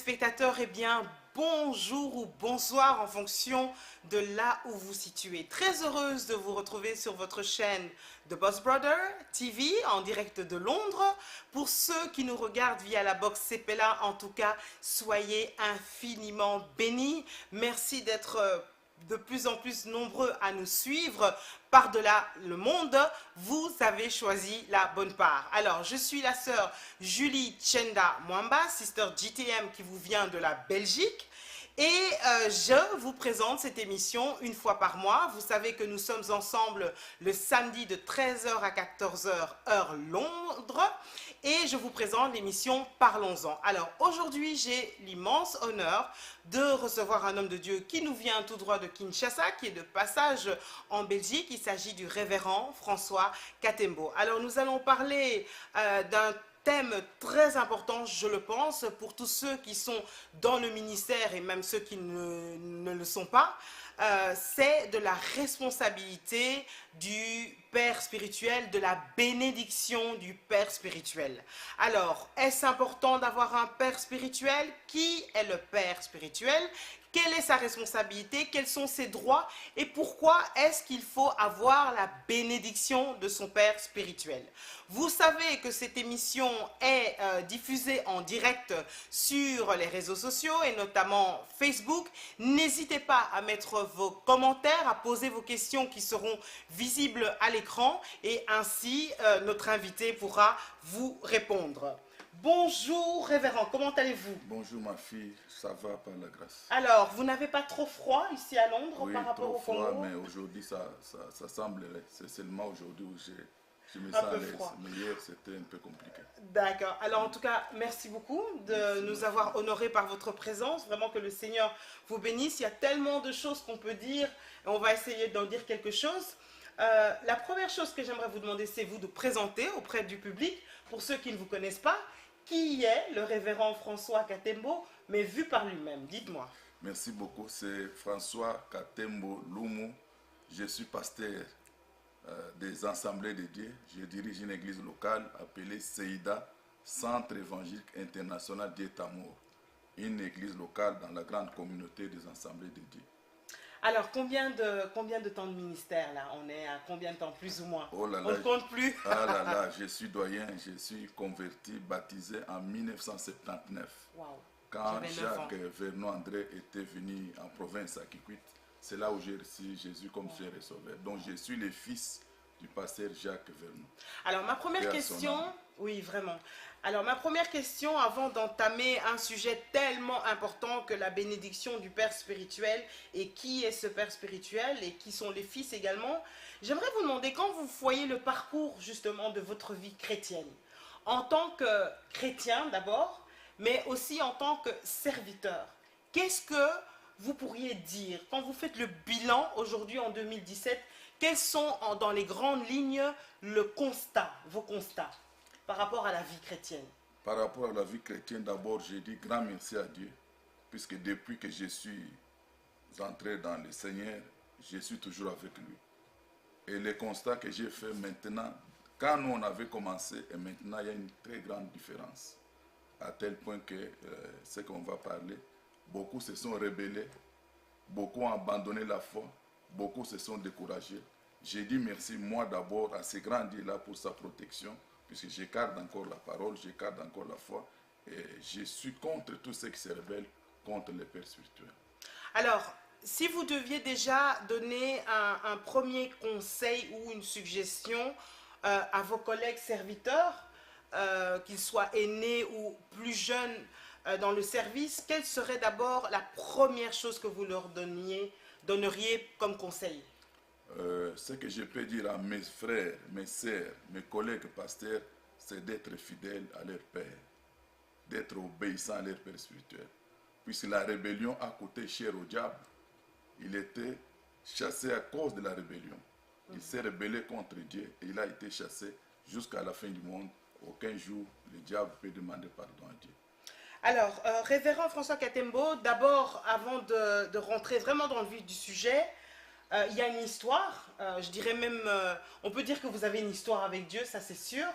téléspectateurs, eh bien, bonjour ou bonsoir en fonction de là où vous situez. Très heureuse de vous retrouver sur votre chaîne de Boss Brother TV en direct de Londres. Pour ceux qui nous regardent via la box CPLA, en tout cas, soyez infiniment bénis. Merci d'être de plus en plus nombreux à nous suivre par-delà le monde. Vous avez choisi la bonne part. Alors, je suis la sœur Julie Tchenda Mwamba, sister GTM qui vous vient de la Belgique. Et je vous présente cette émission une fois par mois. Vous savez que nous sommes ensemble le samedi de 13 h à 14 h, heure Londres. Et je vous présente l'émission Parlons-en. Alors aujourd'hui, j'ai l'immense honneur de recevoir un homme de Dieu qui nous vient tout droit de Kinshasa, qui est de passage en Belgique. Il s'agit du révérend François Katembo. Alors nous allons parler d'un thème très important, je le pense, pour tous ceux qui sont dans le ministère et même ceux qui ne le sont pas. C'est de la responsabilité du père spirituel, de la bénédiction du père spirituel. Alors, est-ce important d'avoir un père spirituel? Qui est le père spirituel? Quelle est sa responsabilité? Quels sont ses droits? Et pourquoi est-ce qu'il faut avoir la bénédiction de son père spirituel? Vous savez que cette émission est diffusée en direct sur les réseaux sociaux et notamment Facebook. N'hésitez pas à mettre vos commentaires, à poser vos questions qui seront visibles à l'écran et ainsi notre invité pourra vous répondre. Bonjour révérend, comment allez-vous? Bonjour ma fille, ça va par la grâce. Alors, vous n'avez pas trop froid ici à Londres Oui, par rapport trop au Congo? froid, mais aujourd'hui ça semblerait. C'est seulement aujourd'hui où je me sens à l'aise. Mais hier c'était un peu compliqué. D'accord. Alors en tout cas, merci beaucoup de nous avoir honorés par votre présence. Vraiment que le Seigneur vous bénisse. Il y a tellement de choses qu'on peut dire et on va essayer d'en dire quelque chose. La première chose que j'aimerais vous demander, c'est vous de présenter auprès du public, pour ceux qui ne vous connaissent pas, qui est le révérend François Katembo, mais vu par lui-même. Dites-moi. Merci beaucoup, c'est François Katembo Lumu. Je suis pasteur des Assemblées de Dieu. Je dirige une église locale appelée Seïda, Centre évangélique international d'État-Mort. Une église locale dans la grande communauté des Assemblées de Dieu. Alors, combien de temps de ministère là? On est à combien de temps plus ou moins? Oh là là, on ne compte plus. Ah là là, je suis doyen, je suis converti, baptisé en 1979. Wow. Quand Jacques Vernon André était venu en province à Kikwit, c'est là où j'ai reçu Jésus comme Seigneur et Sauveur. Donc je suis le fils du pasteur Jacques Vernon. Alors ma première question, oui vraiment. Alors ma première question, avant d'entamer un sujet tellement important que la bénédiction du Père spirituel, et qui est ce Père spirituel et qui sont les fils également, j'aimerais vous demander, quand vous voyez le parcours justement de votre vie chrétienne, en tant que chrétien d'abord, mais aussi en tant que serviteur, qu'est-ce que vous pourriez dire, quand vous faites le bilan aujourd'hui en 2017, quels sont dans les grandes lignes vos constats par rapport à la vie chrétienne? Par rapport à la vie chrétienne, d'abord, je dis grand merci à Dieu, puisque depuis que je suis entré dans le Seigneur, je suis toujours avec lui. Et le constat que j'ai fait maintenant, quand nous on avait commencé et maintenant, il y a une très grande différence. À tel point que ce qu'on va parler, beaucoup se sont rebellés, beaucoup ont abandonné la foi, beaucoup se sont découragés. J'ai dit merci, moi d'abord, à ce grand Dieu-là pour sa protection, puisque j'écarte encore la parole, j'écarte encore la foi, et je suis contre tous ceux qui se rebellent contre le Père spirituel. Alors, si vous deviez déjà donner un premier conseil ou une suggestion à vos collègues serviteurs, qu'ils soient aînés ou plus jeunes dans le service, quelle serait d'abord la première chose que vous leur donneriez comme conseil? Ce que je peux dire à mes frères, mes sœurs, mes collègues pasteurs, c'est d'être fidèles à leur Père, d'être obéissants à leur Père spirituel. Puisque la rébellion a coûté cher au diable, il était chassé à cause de la rébellion. Il s'est rebellé contre Dieu et il a été chassé jusqu'à la fin du monde. Aucun jour, le diable peut demander pardon à Dieu. Alors, révérend François Katembo, d'abord, avant de rentrer vraiment dans le vif du sujet, il y a une histoire, je dirais même, on peut dire que vous avez une histoire avec Dieu, ça c'est sûr.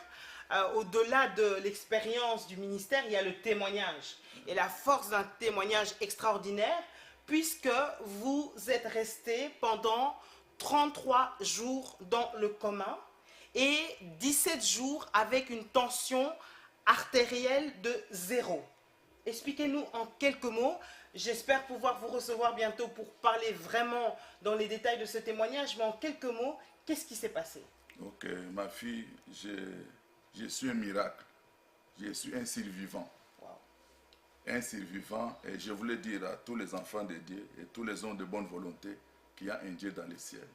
au-delà de l'expérience du ministère, il y a le témoignage. Et la force d'un témoignage extraordinaire, puisque vous êtes resté pendant 33 jours dans le coma et 17 jours avec une tension artérielle de 0. Expliquez-nous en quelques mots. J'espère pouvoir vous recevoir bientôt pour parler vraiment dans les détails de ce témoignage, mais en quelques mots, qu'est-ce qui s'est passé? Ok, ma fille, je suis un miracle. Je suis un survivant. Wow. Un survivant, et je voulais dire à tous les enfants de Dieu et tous les hommes de bonne volonté qu'il y a un Dieu dans les ciels.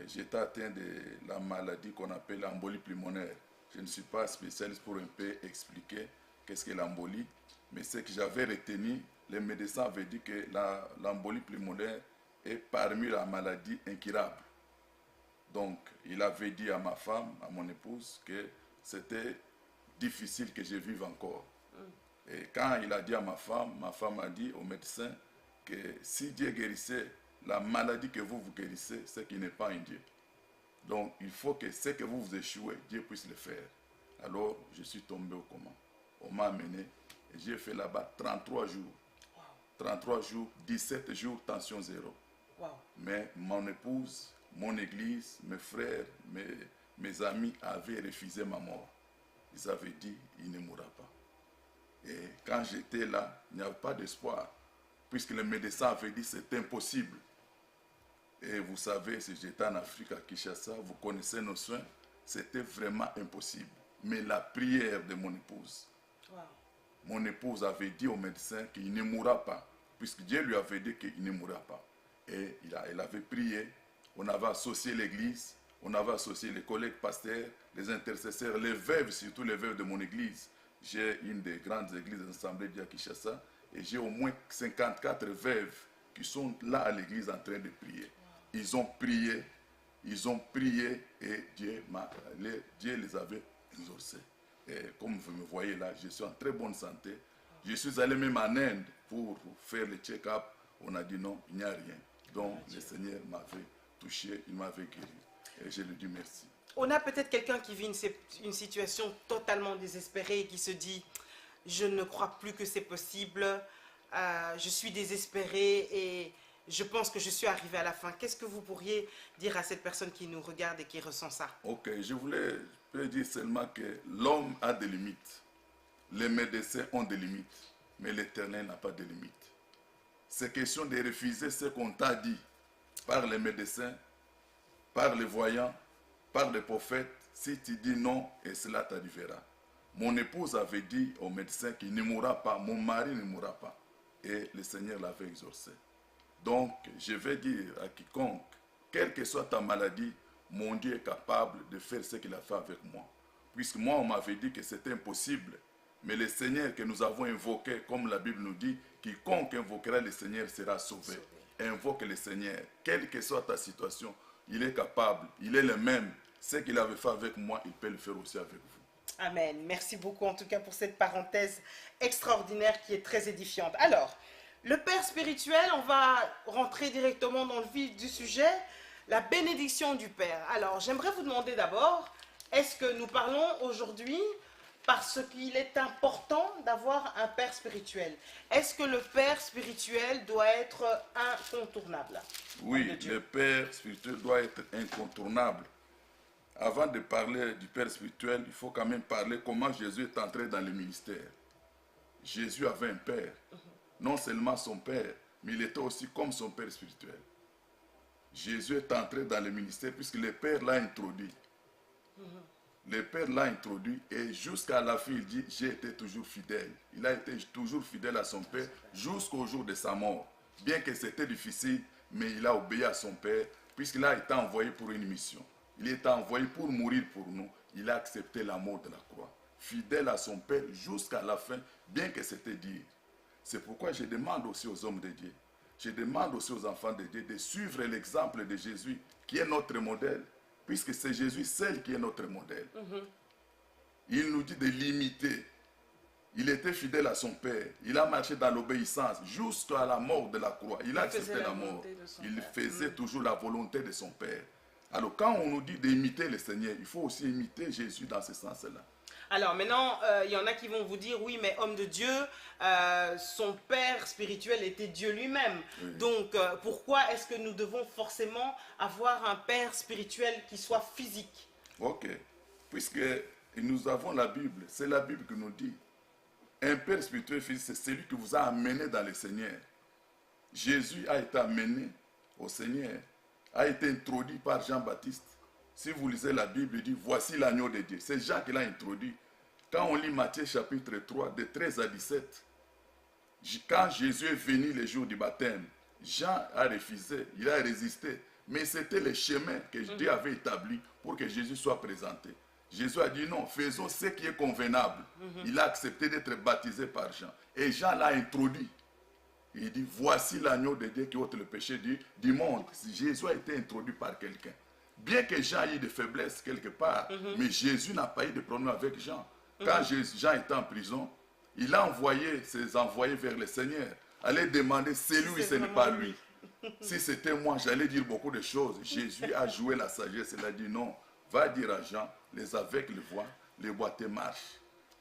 J'étais atteint de la maladie qu'on appelle l'embolie pulmonaire. Je ne suis pas spécialiste pour un peu expliquer qu'est-ce que l'embolie, mais ce que j'avais retenu, les médecins avaient dit que l'embolie pulmonaire est parmi la maladie incurable. Donc, il avait dit à ma femme, à mon épouse, que c'était difficile que je vive encore. Et quand il a dit à ma femme a dit au médecin que si Dieu guérissait la maladie que vous guérissez, c'est qu'il n'est pas un Dieu. Donc, il faut que ce que vous échouez, Dieu puisse le faire. Alors, je suis tombé au coma. On m'a amené et j'ai fait là-bas 33 jours. Wow. 33 jours, 17 jours, tension zéro. Wow. Mais mon épouse, mon église, mes frères, mes amis avaient refusé ma mort. Ils avaient dit, il ne mourra pas. Et quand j'étais là, il n'y avait pas d'espoir, puisque les médecins avaient dit c'est impossible. Et vous savez, si j'étais en Afrique, à Kinshasa, vous connaissez nos soins, c'était vraiment impossible. Mais la prière de mon épouse, Wow. mon épouse avait dit au médecin qu'il ne mourra pas, puisque Dieu lui avait dit qu'il ne mourra pas. Et elle avait prié, on avait associé l'église, on avait associé les collègues pasteurs, les intercesseurs, les veuves, surtout les veuves de mon église. J'ai une des grandes églises d'Assemblée de Kinshasa et j'ai au moins 54 veuves qui sont là à l'église en train de prier. Ils ont prié et Dieu les avait exaucés. Et comme vous me voyez là, je suis en très bonne santé. Je suis allé même en Inde pour faire le check-up. On a dit non, il n'y a rien. Donc le Seigneur m'avait touché, il m'avait guéri. Et je lui dis merci. On a peut-être quelqu'un qui vit une situation totalement désespérée et qui se dit « Je ne crois plus que c'est possible, je suis désespéré et je pense que je suis arrivé à la fin. » Qu'est-ce que vous pourriez dire à cette personne qui nous regarde et qui ressent ça? Ok, je peux dire seulement que l'homme a des limites. Les médecins ont des limites, mais l'Éternel n'a pas de limites. C'est question de refuser ce qu'on t'a dit par les médecins, par les voyants, par les prophètes. Si tu dis non, et cela t'arrivera. Mon épouse avait dit au médecin qu'il ne mourra pas, mon mari ne mourra pas. Et le Seigneur l'avait exaucé. Donc, je vais dire à quiconque, quelle que soit ta maladie, mon Dieu est capable de faire ce qu'il a fait avec moi. Puisque moi, on m'avait dit que c'était impossible. Mais le Seigneur que nous avons invoqué, comme la Bible nous dit, quiconque invoquera le Seigneur sera sauvé. Invoque le Seigneur. Quelle que soit ta situation, il est capable, il est le même. Ce qu'il avait fait avec moi, il peut le faire aussi avec vous. Amen. Merci beaucoup en tout cas pour cette parenthèse extraordinaire qui est très édifiante. Alors, le Père spirituel, on va rentrer directement dans le vif du sujet, la bénédiction du Père. Alors, j'aimerais vous demander d'abord, est-ce que nous parlons aujourd'hui parce qu'il est important d'avoir un Père spirituel? Est-ce que le Père spirituel doit être incontournable? Oui, le Père spirituel doit être incontournable. Avant de parler du Père spirituel, il faut quand même parler comment Jésus est entré dans le ministère. Jésus avait un Père. Non seulement son Père, mais il était aussi comme son Père spirituel. Jésus est entré dans le ministère puisque le Père l'a introduit. Le Père l'a introduit et jusqu'à la fin, il dit, j'ai été toujours fidèle. Il a été toujours fidèle à son Père jusqu'au jour de sa mort. Bien que c'était difficile, mais il a obéi à son Père puisqu'il a été envoyé pour une mission. Il est envoyé pour mourir pour nous. Il a accepté la mort de la croix. Fidèle à son Père jusqu'à la fin, bien que c'était dur. C'est pourquoi je demande aussi aux hommes de Dieu, je demande aussi aux enfants de Dieu de suivre l'exemple de Jésus, qui est notre modèle, puisque c'est Jésus seul qui est notre modèle. Il nous dit de l'imiter. Il était fidèle à son Père. Il a marché dans l'obéissance jusqu'à la mort de la croix. Il a accepté la mort. Il faisait toujours la volonté de son Père. Alors quand on nous dit d'imiter le Seigneur, il faut aussi imiter Jésus dans ce sens-là. Alors maintenant, il y en a qui vont vous dire, oui, mais homme de Dieu, son père spirituel était Dieu lui-même. Oui. Donc, pourquoi est-ce que nous devons forcément avoir un père spirituel qui soit physique? Ok. Puisque nous avons la Bible, c'est la Bible qui nous dit, un père spirituel physique, c'est celui qui vous a amené dans le Seigneur. Jésus a été amené au Seigneur, a été introduit par Jean-Baptiste. Si vous lisez la Bible, il dit, voici l'agneau de Dieu. C'est Jean qui l'a introduit. Quand on lit Matthieu chapitre 3, de 13 à 17, quand Jésus est venu le jour du baptême, Jean a refusé, il a résisté. Mais c'était le chemin que Dieu avait établi pour que Jésus soit présenté. Jésus a dit non, faisons ce qui est convenable. Il a accepté d'être baptisé par Jean. Et Jean l'a introduit. Il dit, voici l'agneau de Dieu qui ôte le péché du monde. Jésus a été introduit par quelqu'un. Bien que Jean ait eu des faiblesses quelque part, mais Jésus n'a pas eu de problème avec Jean. Quand Jean était en prison, il a envoyé ses envoyés vers le Seigneur. Allez demander, c'est lui ou ce n'est pas lui. Si c'était moi, j'allais dire beaucoup de choses. Jésus a joué la sagesse. Il a dit non, va dire à Jean, les aveugles voient, les boiteux marchent.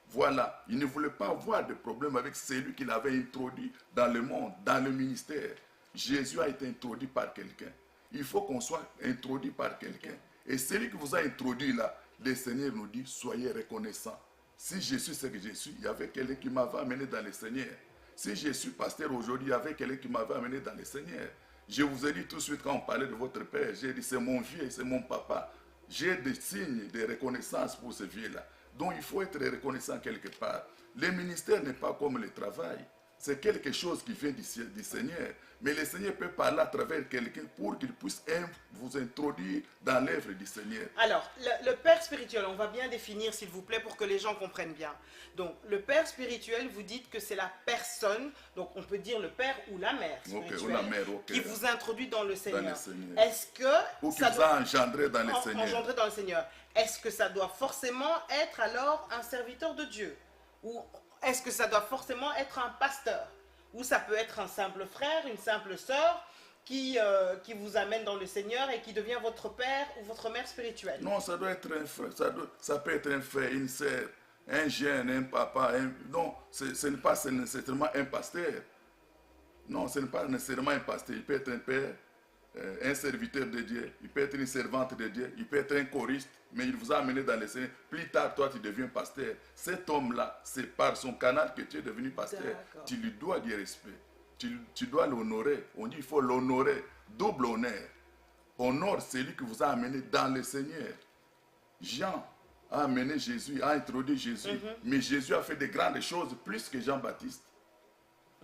Voilà, il ne voulait pas avoir de problème avec celui qu'il avait introduit dans le monde, dans le ministère. Jésus a été introduit par quelqu'un. Il faut qu'on soit introduit par quelqu'un. Et celui qui vous a introduit là, le Seigneur nous dit, soyez reconnaissants. Si je suis ce que je suis, il y avait quelqu'un qui m'avait amené dans le Seigneur. Si je suis pasteur aujourd'hui, il y avait quelqu'un qui m'avait amené dans le Seigneur. Je vous ai dit tout de suite quand on parlait de votre père, j'ai dit c'est mon vieux, c'est mon papa. J'ai des signes de reconnaissance pour ce vieux-là. Donc il faut être reconnaissant quelque part. Le ministère n'est pas comme le travail. C'est quelque chose qui vient du Seigneur. Mais le Seigneur peut parler à travers quelqu'un pour qu'il puisse vous introduire dans l'œuvre du Seigneur. Alors, le père spirituel, on va bien définir s'il vous plaît pour que les gens comprennent bien. Donc, le père spirituel, vous dites que c'est la personne, donc on peut dire le père ou la mère spirituelle, ou la mère, qui vous introduit dans le Seigneur. Dans le Seigneur. Est-ce que ou qui vous a engendré dans le Seigneur. Engendré dans le Seigneur. Est-ce que ça doit forcément être alors un serviteur de Dieu? Ou est-ce que ça doit forcément être un pasteur? Ou ça peut être un simple frère, une simple sœur qui vous amène dans le Seigneur et qui devient votre père ou votre mère spirituelle? Non, ça doit être un frère, ça peut être un frère, une sœur, un jeune, un papa. Non, ce n'est pas nécessairement un pasteur. Non, ce n'est pas nécessairement un pasteur. Il peut être un père, un serviteur de Dieu, il peut être une servante de Dieu, il peut être un choriste, mais il vous a amené dans le Seigneur. Plus tard, toi, tu deviens pasteur. Cet homme-là, c'est par son canal que tu es devenu pasteur. Tu lui dois du respect. Tu dois l'honorer. On dit qu'il faut l'honorer. Double honneur. Honore celui qui vous a amené dans le Seigneur. Jean a amené Jésus, a introduit Jésus. Mais Jésus a fait de grandes choses plus que Jean-Baptiste.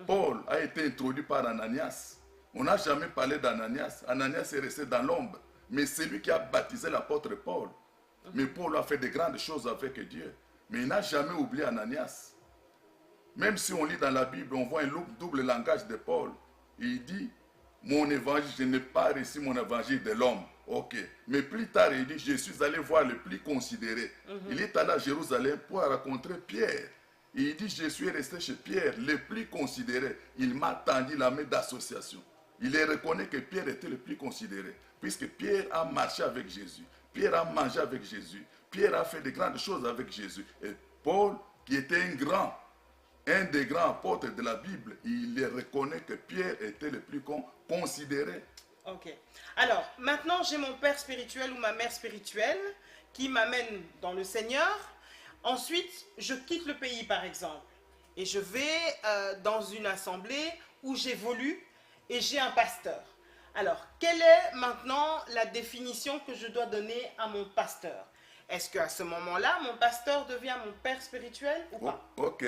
Paul a été introduit par Ananias. On n'a jamais parlé d'Ananias. Ananias est resté dans l'ombre. Mais c'est lui qui a baptisé l'apôtre Paul. Mais Paul a fait de grandes choses avec Dieu. Mais il n'a jamais oublié Ananias. Même si on lit dans la Bible, on voit un double langage de Paul. Il dit, mon évangile, je n'ai pas reçu mon évangile de l'homme. Ok. Mais plus tard, il dit, je suis allé voir le plus considéré. Il est allé à Jérusalem pour rencontrer Pierre. Et il dit, je suis resté chez Pierre, le plus considéré. Il m'a tendu la main d'association. Il reconnaît que Pierre était le plus considéré. Puisque Pierre a marché avec Jésus. Pierre a mangé avec Jésus. Pierre a fait de grandes choses avec Jésus. Et Paul, qui était un des grands apôtres de la Bible, il reconnaît que Pierre était le plus considéré. Ok. Alors, maintenant, j'ai mon père spirituel ou ma mère spirituelle qui m'amène dans le Seigneur. Ensuite, je quitte le pays, par exemple, et je vais dans une assemblée où j'évolue et j'ai un pasteur. Alors, quelle est maintenant la définition que je dois donner à mon pasteur? Est-ce qu'à ce moment-là, mon pasteur devient mon père spirituel ou pas? Ok.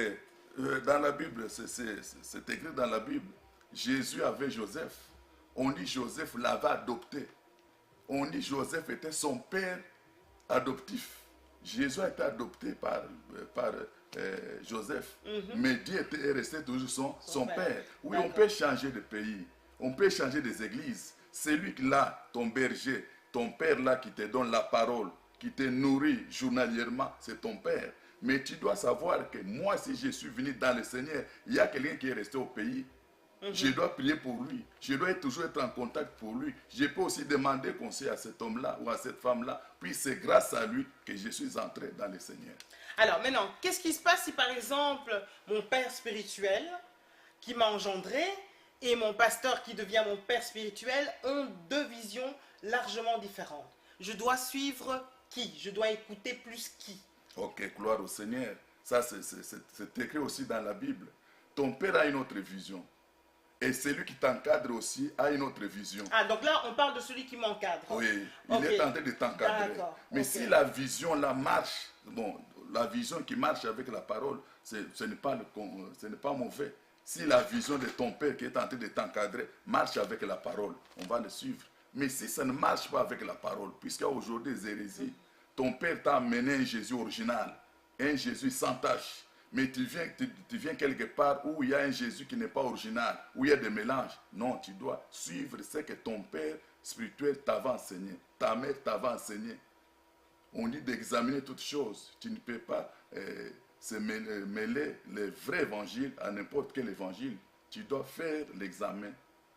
Dans la Bible, c'est écrit dans la Bible, Jésus avait Joseph. On dit Joseph l'avait adopté. On dit Joseph était son père adoptif. Jésus a été adopté par Joseph. Mais Dieu est resté toujours son père. Oui, on peut changer de pays. On peut changer des églises. C'est lui là, ton berger, ton père là qui te donne la parole, qui te nourrit journalièrement, c'est ton père. Mais tu dois savoir que moi, si je suis venu dans le Seigneur, il y a quelqu'un qui est resté au pays. Je dois prier pour lui. Je dois toujours être en contact pour lui. Je peux aussi demander conseil à cet homme-là ou à cette femme-là. Puis c'est grâce à lui que je suis entré dans le Seigneur. Alors maintenant, qu'est-ce qui se passe si par exemple mon père spirituel qui m'a engendré et mon pasteur qui devient mon père spirituel ont deux visions largement différentes? Je dois suivre qui? Je dois écouter plus qui? Ok, gloire au Seigneur. Ça, c'est écrit aussi dans la Bible. Ton père a une autre vision. Et celui qui t'encadre aussi a une autre vision. Ah, donc là, on parle de celui qui m'encadre. Oui, il est en train de t'encadrer. Mais si la vision, la marche, bon, la vision qui marche avec la parole, ce n'est pas mauvais. Si la vision de ton père qui est en train de t'encadrer marche avec la parole, on va le suivre. Mais si ça ne marche pas avec la parole, puisqu'aujourd'hui des hérésies, ton père t'a amené un Jésus original, un Jésus sans tache. Mais tu viens quelque part où il y a un Jésus qui n'est pas original, où il y a des mélanges. Non, tu dois suivre ce que ton père spirituel t'avait enseigné, ta mère t'avait enseigné. On dit d'examiner toutes choses. Tu ne peux pas mêler le vrai évangile à n'importe quel évangile. Tu dois faire l'examen.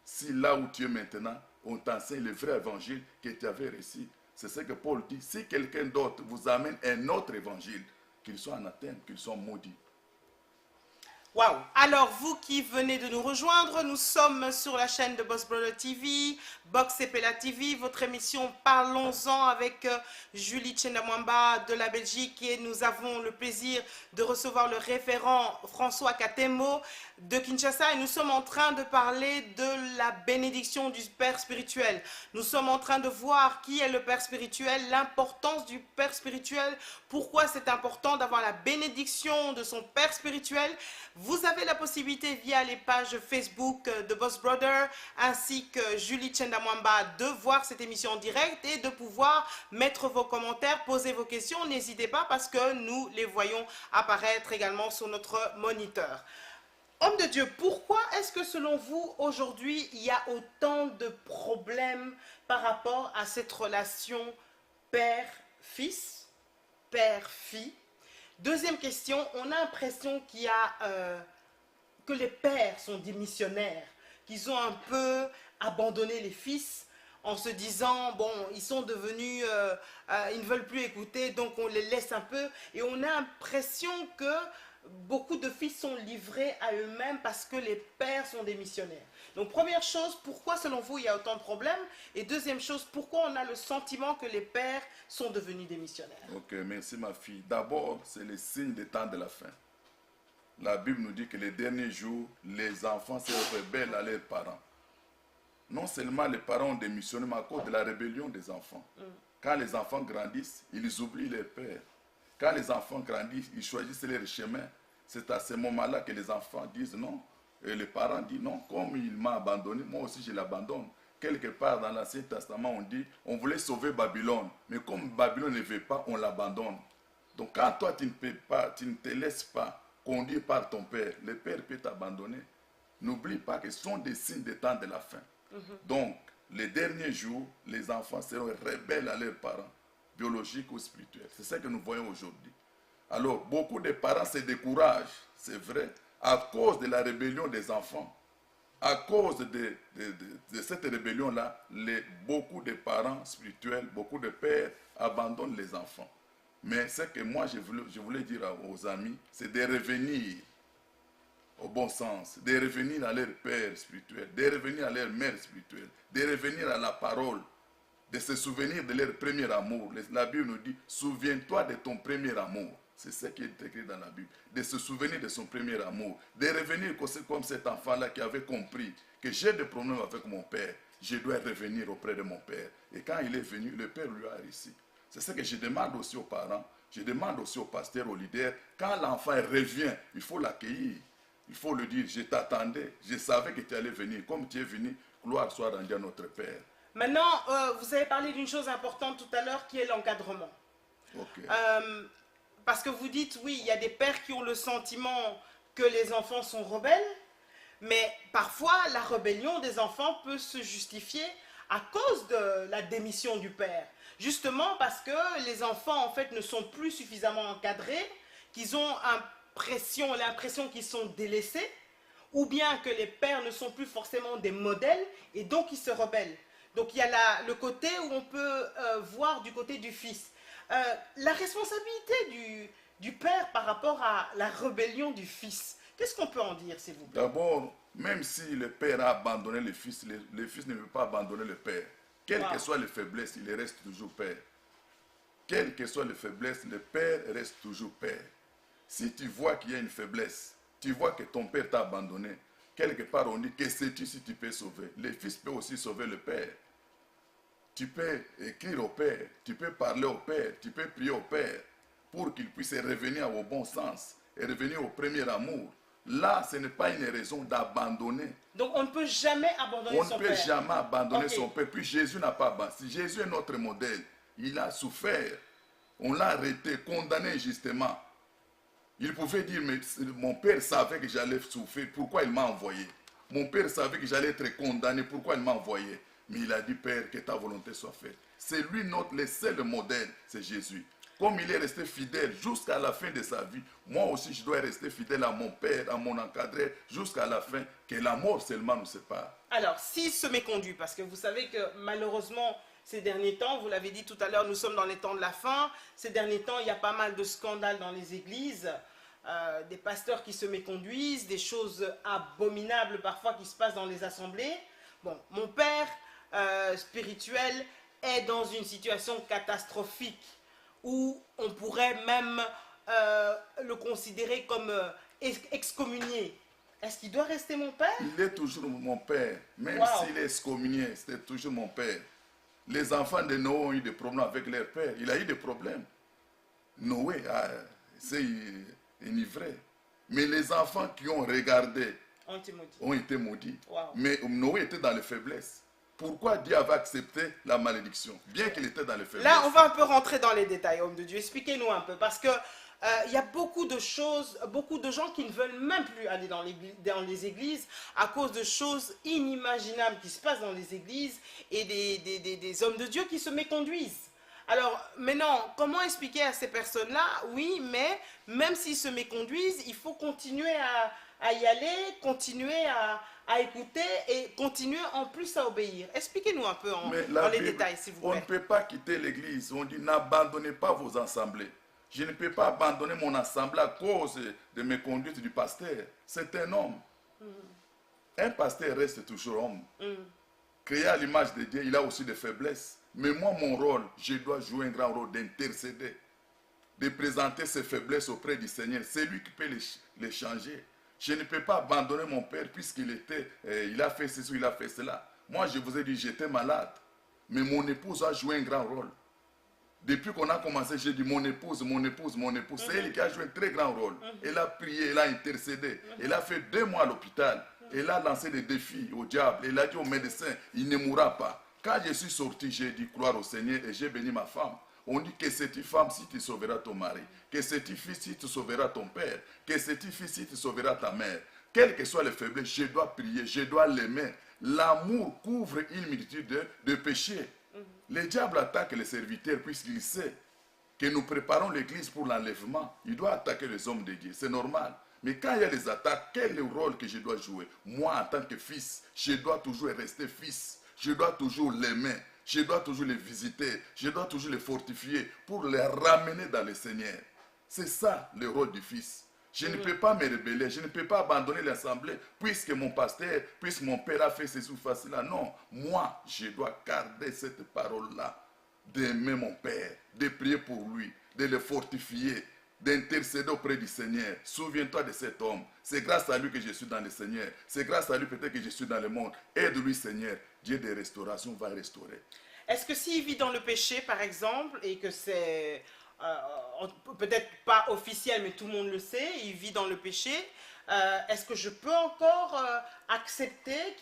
Si là où tu es maintenant, on t'enseigne le vrai évangile que tu avais reçu. C'est ce que Paul dit. Si quelqu'un d'autre vous amène un autre évangile, qu'il soit anathème, qu'il soit maudit. Waouh! Alors, vous qui venez de nous rejoindre, nous sommes sur la chaîne de Boss Brother TV, Box Epela TV, votre émission Parlons-en avec Julie Tchendamwamba de la Belgique, et nous avons le plaisir de recevoir le référent François Katemo de Kinshasa, et nous sommes en train de parler de la bénédiction du Père spirituel. Nous sommes en train de voir qui est le Père spirituel, l'importance du Père spirituel, pourquoi c'est important d'avoir la bénédiction de son Père spirituel. Vous avez la possibilité via les pages Facebook de Boss Brother ainsi que Julie Tchendamwamba de voir cette émission en direct et de pouvoir mettre vos commentaires, poser vos questions. N'hésitez pas parce que nous les voyons apparaître également sur notre moniteur. Homme de Dieu, pourquoi est-ce que selon vous aujourd'hui il y a autant de problèmes par rapport à cette relation père-fils, père-fille? Deuxième question, on a l'impression qu'il y a, que les pères sont des missionnaires, qu'ils ont un peu abandonné les fils en se disant, bon, ils sont devenus, ils ne veulent plus écouter, donc on les laisse un peu. Et on a l'impression que beaucoup de fils sont livrés à eux-mêmes parce que les pères sont des missionnaires. Donc première chose, pourquoi selon vous il y a autant de problèmes? Et deuxième chose, pourquoi on a le sentiment que les pères sont devenus des missionnaires? Ok, merci ma fille. D'abord, c'est le signe des temps de la fin. La Bible nous dit que les derniers jours, les enfants se rebellent à leurs parents. Non seulement les parents ont démissionné, mais à cause de la rébellion des enfants. Quand les enfants grandissent, ils oublient leur père. Quand les enfants grandissent, ils choisissent leur chemin. C'est à ce moment-là que les enfants disent non. Et les parents disent non, comme il m'a abandonné, moi aussi je l'abandonne. Quelque part dans l'Ancien Testament, on dit on voulait sauver Babylone. Mais comme Babylone ne veut pas, on l'abandonne. Donc quand toi tu ne peux pas, tu ne te laisses pas conduire par ton père, le père peut t'abandonner. N'oublie pas que ce sont des signes des temps de la fin. Donc, les derniers jours, les enfants seront rebelles à leurs parents, biologiques ou spirituels. C'est ce que nous voyons aujourd'hui. Alors, beaucoup de parents se découragent, c'est vrai, à cause de la rébellion des enfants. À cause de cette rébellion-là, beaucoup de parents spirituels, beaucoup de pères abandonnent les enfants. Mais ce que moi je voulais dire aux amis, c'est de revenir au bon sens, de revenir à leur père spirituel, de revenir à leur mère spirituelle, de revenir à la parole, de se souvenir de leur premier amour. La Bible nous dit, souviens-toi de ton premier amour. C'est ce qui est écrit dans la Bible. De se souvenir de son premier amour. De revenir comme cet enfant-là qui avait compris que j'ai des problèmes avec mon père. Je dois revenir auprès de mon père. Et quand il est venu, le père lui a réussi. C'est ce que je demande aussi aux parents. Je demande aussi aux pasteurs, aux leaders. Quand l'enfant revient, il faut l'accueillir. Il faut le dire, je t'attendais, je savais que tu allais venir. Comme tu es venu, gloire soit rendue à notre Père. Maintenant, vous avez parlé d'une chose importante tout à l'heure qui est l'encadrement. Okay. Parce que vous dites, oui, il y a des pères qui ont le sentiment que les enfants sont rebelles, mais parfois la rébellion des enfants peut se justifier à cause de la démission du père. Justement parce que les enfants en fait ne sont plus suffisamment encadrés, qu'ils ont l'impression qu'ils sont délaissés, ou bien que les pères ne sont plus forcément des modèles et donc ils se rebellent. Donc il y a le côté où on peut voir du côté du fils. La responsabilité du père par rapport à la rébellion du fils, qu'est-ce qu'on peut en dire, s'il vous plaît? D'abord, même si le père a abandonné le fils, le fils ne veut pas abandonner le père. Quelles que soient les faiblesses, il reste toujours père. Quelles que soient les faiblesses, le père reste toujours père. Si tu vois qu'il y a une faiblesse, tu vois que ton père t'a abandonné, quelque part on dit que sais-tu si tu peux sauver? Le fils peut aussi sauver le père. Tu peux écrire au père, tu peux parler au père, tu peux prier au père pour qu'il puisse revenir au bon sens et revenir au premier amour. Là, ce n'est pas une raison d'abandonner. Donc on ne peut jamais abandonner son père. On ne peut jamais abandonner son père. Puis Jésus n'a pas abandonné. Si Jésus est notre modèle, il a souffert. On l'a arrêté, condamné injustement. Il pouvait dire, mais mon père savait que j'allais souffrir, pourquoi il m'a envoyé? Mon père savait que j'allais être condamné, pourquoi il m'a envoyé? Mais il a dit, Père, que ta volonté soit faite. C'est lui le seul modèle, c'est Jésus. Comme il est resté fidèle jusqu'à la fin de sa vie, moi aussi je dois rester fidèle à mon père, à mon encadré, jusqu'à la fin, que la mort seulement nous sépare. Alors, s'il se méconduit, parce que vous savez que malheureusement, ces derniers temps, vous l'avez dit tout à l'heure, nous sommes dans les temps de la fin, ces derniers temps, il y a pas mal de scandales dans les églises, des pasteurs qui se méconduisent, des choses abominables parfois qui se passent dans les assemblées. Bon, mon père spirituel est dans une situation catastrophique où on pourrait même le considérer comme excommunié. Est-ce qu'il doit rester mon père? Il est toujours mon père. Même s'il est excommunié, c'est toujours mon père. Les enfants de Noé ont eu des problèmes avec leur père. Il a eu des problèmes. Noé s'est enivré. Mais les enfants qui ont regardé ont été maudits. Wow. Mais Noé était dans les faiblesses. Pourquoi Dieu avait accepté la malédiction, bien qu'il était dans les faiblesses? Là, on va un peu rentrer dans les détails, homme de Dieu. Expliquez-nous un peu, parce que il y a beaucoup de choses, beaucoup de gens qui ne veulent même plus aller dans les églises à cause de choses inimaginables qui se passent dans les églises et des hommes de Dieu qui se méconduisent. Alors, maintenant, comment expliquer à ces personnes-là? Oui, mais même s'ils se méconduisent, il faut continuer à y aller, continuer à écouter et continuer en plus à obéir. Expliquez-nous un peu dans les détails, s'il vous plaît. On ne peut pas quitter l'église. On dit n'abandonnez pas vos assemblées. Je ne peux pas abandonner mon assemblée à cause de mes conduites du pasteur. C'est un homme. Un pasteur reste toujours homme. Créé à l'image de Dieu, il a aussi des faiblesses. Mais moi, mon rôle, je dois jouer un grand rôle d'intercéder, de présenter ses faiblesses auprès du Seigneur. C'est lui qui peut les changer. Je ne peux pas abandonner mon père puisqu'il il a fait ceci ou il a fait cela. Moi, je vous ai dit, j'étais malade. Mais mon épouse a joué un grand rôle. Depuis qu'on a commencé, j'ai dit mon épouse. C'est elle qui a joué un très grand rôle. Elle a prié, elle a intercédé. Elle a fait 2 mois à l'hôpital. Elle a lancé des défis au diable. Elle a dit au médecin, il ne mourra pas. Quand je suis sorti, j'ai dit croire au Seigneur et j'ai béni ma femme. On dit que c'est-tu femme si tu sauveras ton mari, que c'est-tu fils si tu sauveras ton père, que c'est-tu fils si tu sauveras ta mère. Quelles que soient les faiblesses, je dois prier, je dois l'aimer. L'amour couvre une multitude de péchés. Le diable attaque les serviteurs puisqu'il sait que nous préparons l'église pour l'enlèvement. Il doit attaquer les hommes de Dieu, c'est normal. Mais quand il y a des attaques, quel est le rôle que je dois jouer? Moi, en tant que fils, je dois toujours rester fils. Je dois toujours l'aimer. Je dois toujours les visiter. Je dois toujours les fortifier pour les ramener dans le Seigneur. C'est ça le rôle du fils. Je ne peux pas me rebeller. Je ne peux pas abandonner l'assemblée puisque mon pasteur, puisque mon père a fait ceci ou fait cela. Non, moi, je dois garder cette parole-là. D'aimer mon père, de prier pour lui, de le fortifier, d'intercéder auprès du Seigneur. Souviens-toi de cet homme. C'est grâce à lui que je suis dans le Seigneur. C'est grâce à lui peut-être que je suis dans le monde. Aide-lui, Seigneur. Dieu de restauration va restaurer. Est-ce que s'il vit dans le péché, par exemple, et que c'est peut-être pas officiel, mais tout le monde le sait, il vit dans le péché, est-ce que je peux encore accepter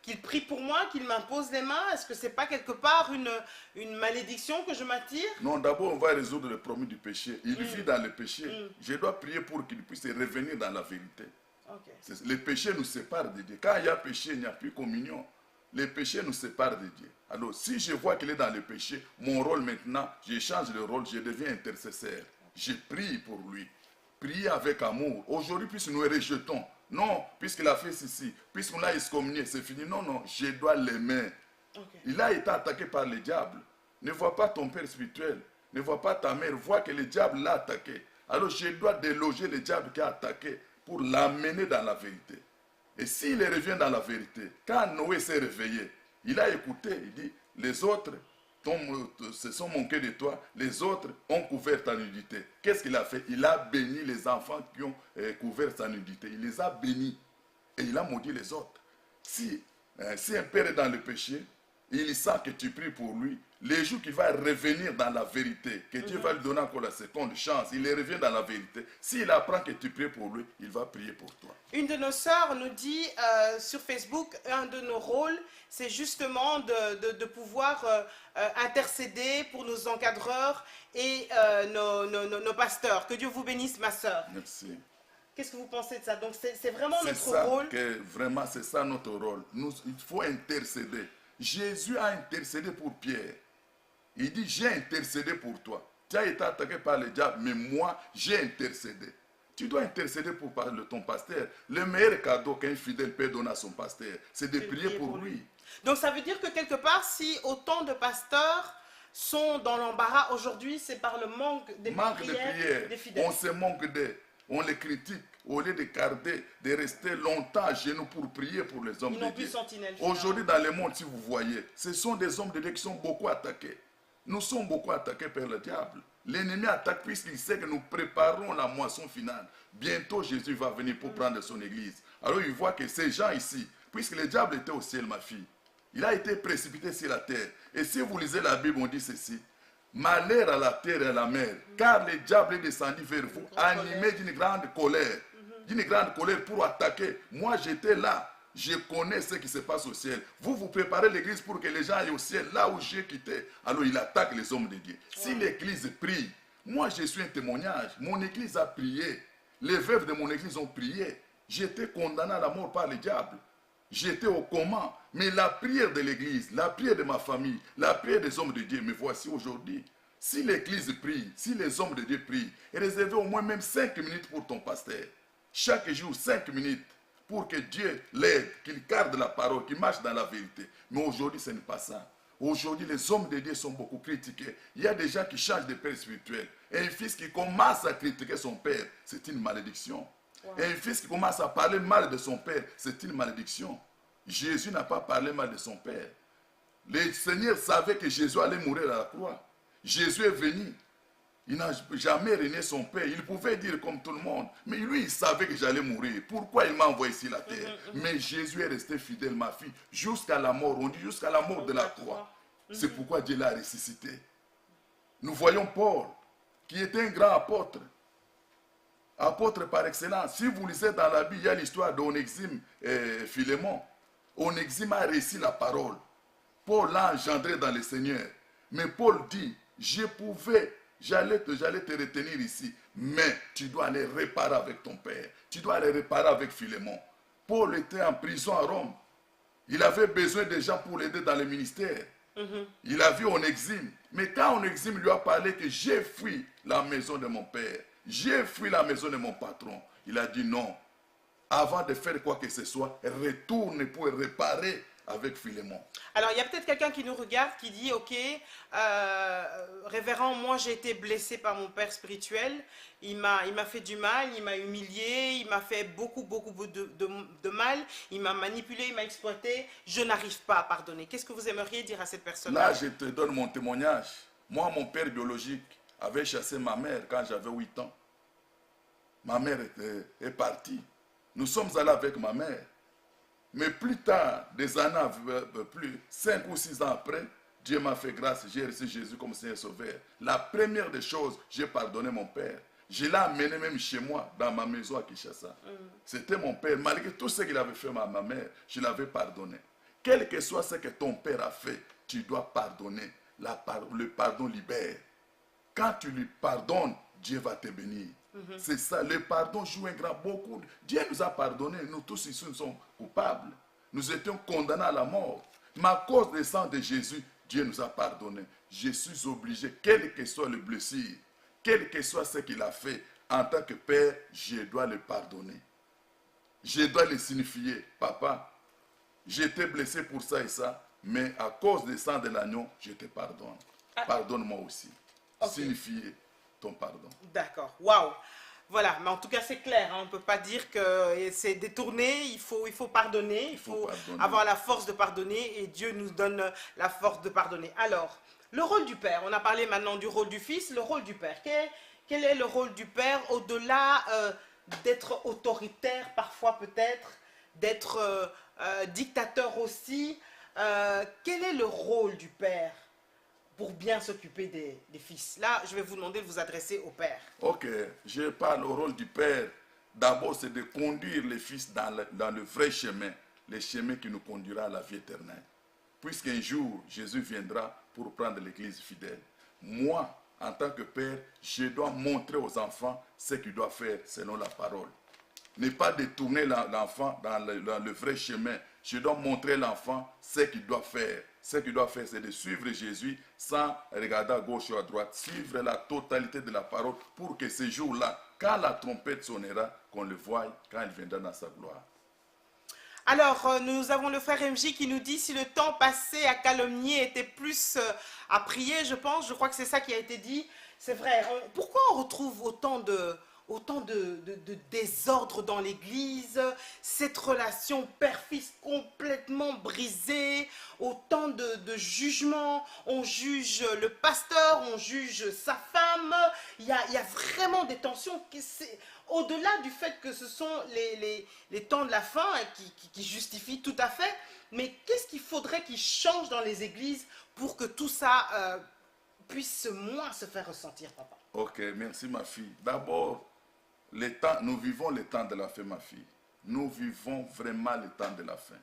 qu'il prie pour moi, qu'il m'impose les mains? Est-ce que c'est pas quelque part une malédiction que je m'attire? Non, d'abord on va résoudre le problème du péché. Il vit dans le péché. Je dois prier pour qu'il puisse revenir dans la vérité. Okay. Le péché nous sépare de Dieu. Quand il y a péché, il n'y a plus communion. Le péché nous sépare de Dieu. Alors, si je vois qu'il est dans le péché, mon rôle maintenant, je change de rôle, je deviens intercesseur. Je prie pour lui. Prier avec amour. Aujourd'hui, puisque nous rejetons, Non, puisqu'il a fait ceci, puisqu'on l'a excommunié, c'est fini. Non, non, je dois l'aimer. Okay. Il a été attaqué par le diable. Ne vois pas ton père spirituel, ne vois pas ta mère, vois que le diable l'a attaqué. Alors je dois déloger le diable qui a attaqué pour l'amener dans la vérité. Et s'il revient dans la vérité, quand Noé s'est réveillé, il a écouté, il dit, les autres se sont moqués de toi, les autres ont couvert ta nudité. Qu'est-ce qu'il a fait? Il a béni les enfants qui ont couvert sa nudité. Il les a bénis et il a maudit les autres. Si un père est dans le péché, il sent que tu pries pour lui. Les jours qu'il va revenir dans la vérité, que Dieu va lui donner encore la seconde chance, il revient dans la vérité. S'il apprend que tu pries pour lui, il va prier pour toi. Une de nos sœurs nous dit sur Facebook, un de nos rôles, c'est justement de pouvoir intercéder pour nos encadreurs et nos pasteurs. Que Dieu vous bénisse, ma sœur. Merci. Qu'est-ce que vous pensez de ça? Donc c'est vraiment C'est notre ça rôle. Vraiment, c'est ça notre rôle. Il faut intercéder. Jésus a intercédé pour Pierre. Il dit, j'ai intercédé pour toi. Tu as été attaqué par le diable, mais moi, j'ai intercédé. Tu dois intercéder pour ton pasteur. Le meilleur cadeau qu'un fidèle peut donner à son pasteur, c'est de prier pour lui. Donc ça veut dire que quelque part, si autant de pasteurs sont dans l'embarras aujourd'hui, c'est par le manque des prières des fidèles. On se manque d'eux. On les critique au lieu de garder, de rester longtemps à genoux pour prier pour les hommes de Dieu. Aujourd'hui, dans le monde, si vous voyez, ce sont des hommes de Dieu qui sont beaucoup attaqués. Nous sommes beaucoup attaqués par le diable. L'ennemi attaque puisqu'il sait que nous préparons la moisson finale. Bientôt, Jésus va venir pour prendre son église. Alors, il voit que ces gens ici, puisque le diable était au ciel, ma fille, il a été précipité sur la terre. Et si vous lisez la Bible, on dit ceci. Malheur à la terre et à la mer, car le diable est descendu vers vous, animé d'une grande colère. D'une grande colère pour attaquer. Moi, j'étais là. Je connais ce qui se passe au ciel. Vous, vous préparez l'église pour que les gens aillent au ciel, là où j'ai quitté. Alors, il attaque les hommes de Dieu. Si l'église prie, moi, je suis un témoignage. Mon église a prié. Les veuves de mon église ont prié. J'étais condamné à la mort par le diable. J'étais au coma. Mais la prière de l'église, la prière de ma famille, la prière des hommes de Dieu, me voici aujourd'hui. Si l'église prie, si les hommes de Dieu prient, réservez au moins même 5 minutes pour ton pasteur. Chaque jour, 5 minutes pour que Dieu l'aide, qu'il garde la parole, qu'il marche dans la vérité. Mais aujourd'hui, ce n'est pas ça. Aujourd'hui, les hommes de Dieu sont beaucoup critiqués. Il y a des gens qui changent de père spirituel. Et un fils qui commence à critiquer son père, c'est une malédiction. Wow. Et un fils qui commence à parler mal de son père, c'est une malédiction. Jésus n'a pas parlé mal de son père. Le Seigneur savait que Jésus allait mourir à la croix. Jésus est venu. Il n'a jamais renié son père. Il pouvait dire comme tout le monde. Mais lui, il savait que j'allais mourir. Pourquoi il m'a envoyé sur la terre? Mais Jésus est resté fidèle, ma fille, jusqu'à la mort. On dit jusqu'à la mort de la croix. C'est pourquoi Dieu l'a ressuscité. Nous voyons Paul, qui était un grand apôtre. Apôtre par excellence. Si vous lisez dans la Bible, il y a l'histoire d'Onésime et Philémon. Onésime a réussi la parole. Paul l'a engendré dans le Seigneur. Mais Paul dit, j'allais te retenir ici, mais tu dois aller réparer avec ton père. Tu dois aller réparer avec Philémon. Paul était en prison à Rome. Il avait besoin de gens pour l'aider dans le ministère. Il a vu Onésime. Mais quand Onésime lui a parlé que j'ai fui la maison de mon père, j'ai fui la maison de mon patron, il a dit non. Avant de faire quoi que ce soit, retourne pour réparer avec Philémon. Alors, il y a peut-être quelqu'un qui nous regarde qui dit, ok, révérend, moi j'ai été blessé par mon père spirituel, il m'a fait du mal, il m'a humilié, il m'a fait beaucoup de mal, il m'a manipulé, il m'a exploité, je n'arrive pas à pardonner. Qu'est-ce que vous aimeriez dire à cette personne-là? Là, je te donne mon témoignage. Moi, mon père biologique avait chassé ma mère quand j'avais 8 ans. Ma mère est partie. Nous sommes allés avec ma mère. Mais plus tard, des années, plus 5 ou 6 ans après, Dieu m'a fait grâce, j'ai reçu Jésus comme Seigneur Sauveur. La première des choses, j'ai pardonné mon père. Je l'ai amené même chez moi, dans ma maison à Kinshasa. C'était mon père. Malgré tout ce qu'il avait fait à ma mère, je l'avais pardonné. Quel que soit ce que ton père a fait, tu dois pardonner. Le pardon libère. Quand tu lui pardonnes, Dieu va te bénir. C'est ça, le pardon joue un grand beaucoup. Dieu nous a pardonné, nous tous ici nous sommes coupables. Nous étions condamnés à la mort. Mais à cause du sang de Jésus, Dieu nous a pardonné. Je suis obligé, quel que soit le blessure, quel que soit ce qu'il a fait, en tant que père, je dois le pardonner. je dois le signifier. Papa, j'étais blessé pour ça et ça, mais à cause du sang de l'agneau, je te pardonne. Pardonne-moi aussi. Ok. Signifier ton pardon. D'accord, waouh. Voilà, mais en tout cas c'est clair, hein, on ne peut pas dire que c'est détourné, il faut pardonner, il faut pardonner. avoir la force de pardonner et Dieu nous donne la force de pardonner. Alors, le rôle du Père, on a parlé maintenant du rôle du Fils, le rôle du Père. Quel est le rôle du Père au-delà d'être autoritaire parfois peut-être, d'être dictateur aussi quel est le rôle du Père pour bien s'occuper des fils? Là, je vais vous demander de vous adresser au Père. Ok, je parle au rôle du Père. D'abord, c'est de conduire les fils dans le vrai chemin, le chemin qui nous conduira à la vie éternelle. Puisqu'un jour, Jésus viendra pour prendre l'Église fidèle. Moi, en tant que Père, je dois montrer aux enfants ce qu'ils doivent faire selon la parole. Ne pas détourner l'enfant dans le vrai chemin. Je dois montrer l'enfant ce qu'il doit faire. Ce qu'il doit faire, c'est de suivre Jésus sans regarder à gauche ou à droite. Suivre la totalité de la parole pour que ce jour-là, quand la trompette sonnera, qu'on le voie quand il viendra dans sa gloire. Alors, nous avons le frère MJ qui nous dit si le temps passé à calomnier était plus à prier, je pense. Je crois que c'est ça qui a été dit. C'est vrai. Pourquoi on retrouve autant de désordre dans l'église, cette relation père-fils complètement brisée, autant de jugements, on juge le pasteur, on juge sa femme, il y a vraiment des tensions, au-delà du fait que ce sont les temps de la fin qui justifient tout à fait, mais qu'est-ce qu'il faudrait qu'il change dans les églises pour que tout ça puisse moins se faire ressentir, papa? Ok, merci ma fille. D'abord, nous vivons le temps de la fin, ma fille. Nous vivons vraiment le temps de la fin.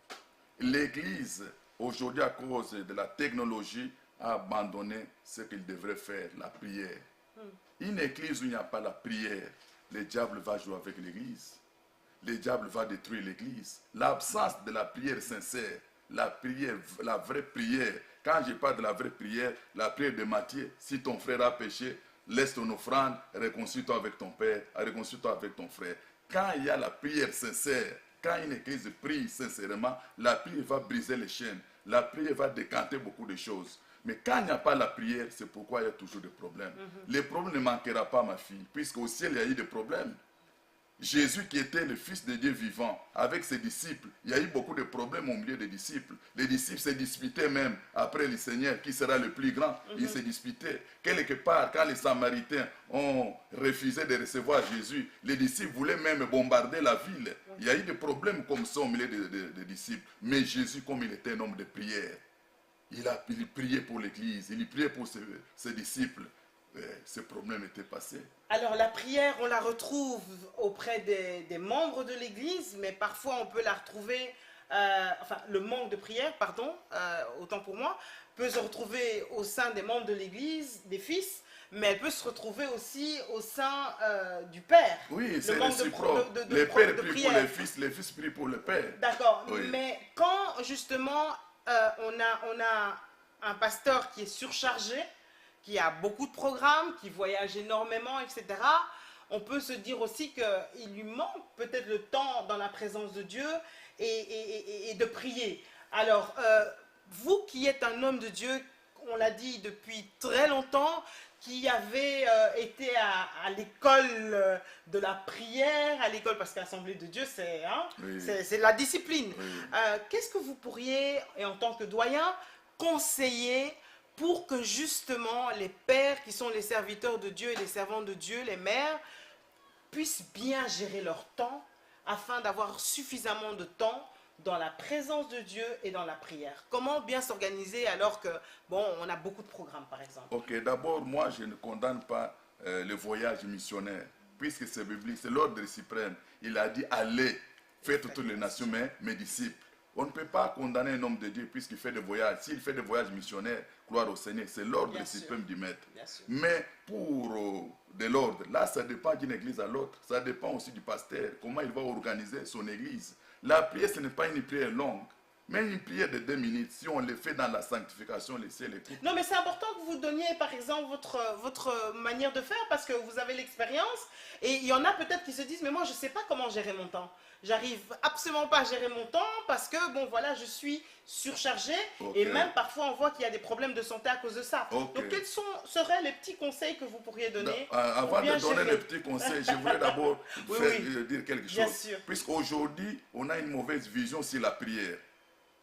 L'Église, aujourd'hui, à cause de la technologie, a abandonné ce qu'il devrait faire, la prière. Une église où il n'y a pas la prière, le diable va jouer avec l'Église. Le diable va détruire l'Église. L'absence de la prière sincère, la vraie prière. Quand je parle de la vraie prière, la prière de Matthieu, si ton frère a péché, laisse ton offrande, réconcilie-toi avec ton père, réconcilie-toi avec ton frère. Quand il y a la prière sincère, quand une église prie sincèrement, la prière va briser les chaînes. La prière va décanter beaucoup de choses. Mais quand il n'y a pas la prière, c'est pourquoi il y a toujours des problèmes. Les problèmes ne manqueront pas, ma fille, puisqu'au ciel, il y a eu des problèmes. Jésus qui était le Fils de Dieu vivant, avec ses disciples, il y a eu beaucoup de problèmes au milieu des disciples. Les disciples se disputaient même après le Seigneur, qui sera le plus grand. Ils se disputaient. Quelque part, quand les Samaritains ont refusé de recevoir Jésus, les disciples voulaient même bombarder la ville. Il y a eu des problèmes comme ça au milieu des disciples. Mais Jésus, comme il était un homme de prière, il priait pour l'Église, il priait pour ses disciples. Ce problème était passé. Alors la prière, on la retrouve auprès des membres de l'Église, mais parfois on peut la retrouver, le manque de prière, pardon, autant pour moi, peut se retrouver au sein des membres de l'Église, des fils, mais elle peut se retrouver aussi au sein du Père. Oui, c'est réciproque. Les pères prient pour les fils prient pour le Père. D'accord, oui. Mais quand justement on a un pasteur qui est surchargé, qui a beaucoup de programmes, qui voyage énormément, etc., on peut se dire aussi qu'il lui manque peut-être le temps dans la présence de Dieu et de prier. Alors, vous qui êtes un homme de Dieu, on l'a dit depuis très longtemps, qui avez été à l'école de la prière, à l'école, parce que l'Assemblée de Dieu, c'est la discipline. Oui. Qu'est-ce que vous pourriez, et en tant que doyen, conseiller pour que justement les pères qui sont les serviteurs de Dieu et les servants de Dieu, les mères, puissent bien gérer leur temps afin d'avoir suffisamment de temps dans la présence de Dieu et dans la prière? Comment bien s'organiser alors que, bon, on a beaucoup de programmes par exemple? Ok, d'abord, moi je ne condamne pas le voyage missionnaire, puisque c'est biblique, c'est l'ordre suprême. Il a dit allez, faites toutes les nations, mes disciples. On ne peut pas condamner un homme de Dieu puisqu'il fait des voyages. S'il fait des voyages missionnaires, gloire au Seigneur, c'est l'ordre suprême du maître. Mais pour de l'ordre, là, ça dépend d'une église à l'autre. Ça dépend aussi du pasteur, comment il va organiser son église. La prière, ce n'est pas une prière longue. Même une prière de 2 minutes, si on le fait dans la sanctification, le ciel écoute. Non, mais c'est important que vous donniez, par exemple, votre manière de faire parce que vous avez l'expérience. Et il y en a peut-être qui se disent, mais moi, je ne sais pas comment gérer mon temps. J'arrive absolument pas à gérer mon temps parce que, bon, voilà, je suis surchargé. Ok. Et même parfois, on voit qu'il y a des problèmes de santé à cause de ça. Ok. Donc, quels seraient les petits conseils que vous pourriez donner Avant pour bien de donner gérer? les petits conseils, je voudrais d'abord Oui, oui. dire quelque Bien chose. sûr. Puisqu'aujourd'hui, on a une mauvaise vision sur la prière.